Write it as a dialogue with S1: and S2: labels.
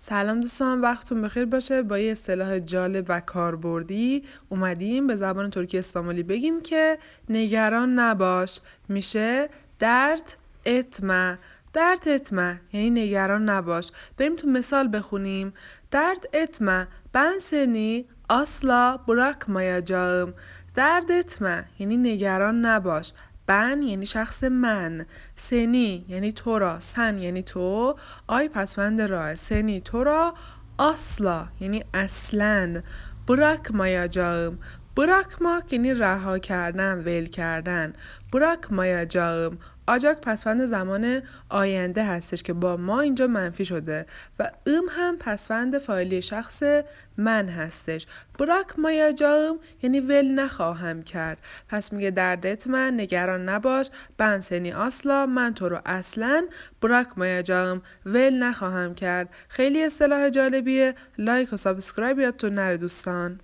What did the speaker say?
S1: سلام دوستان، وقتتون بخیر باشه. با یه اصطلاح جالب و کاربردی اومدیم به زبان ترکی استانبولی بگیم که نگران نباش. میشه درد اتمه. درد اتمه یعنی نگران نباش. بریم تو مثال بخونیم. درد اتمه ben seni asla bırakmayacağım. درد اتمه یعنی نگران نباش. بن یعنی شخص من، سنی یعنی تو را، سن یعنی تو، آی پسوند راه، سنی تو را، asla یعنی اصلاً، bırakmayacağım. bırakmak یعنی رها کردن، ول کردن. bırakmayacağım آجاک پسوند زمان آینده هستش که با ما اینجا منفی شده و هم پسوند فاعلی شخص من هستش. bırakmayacağım یعنی ول نخواهم کرد. پس میگه دردت من، نگران نباش، ben seni asla، من تو رو اصلا، bırakmayacağım ول نخواهم کرد. خیلی اصطلاح جالبیه. لایک و سابسکرایب یادتون نره دوستان.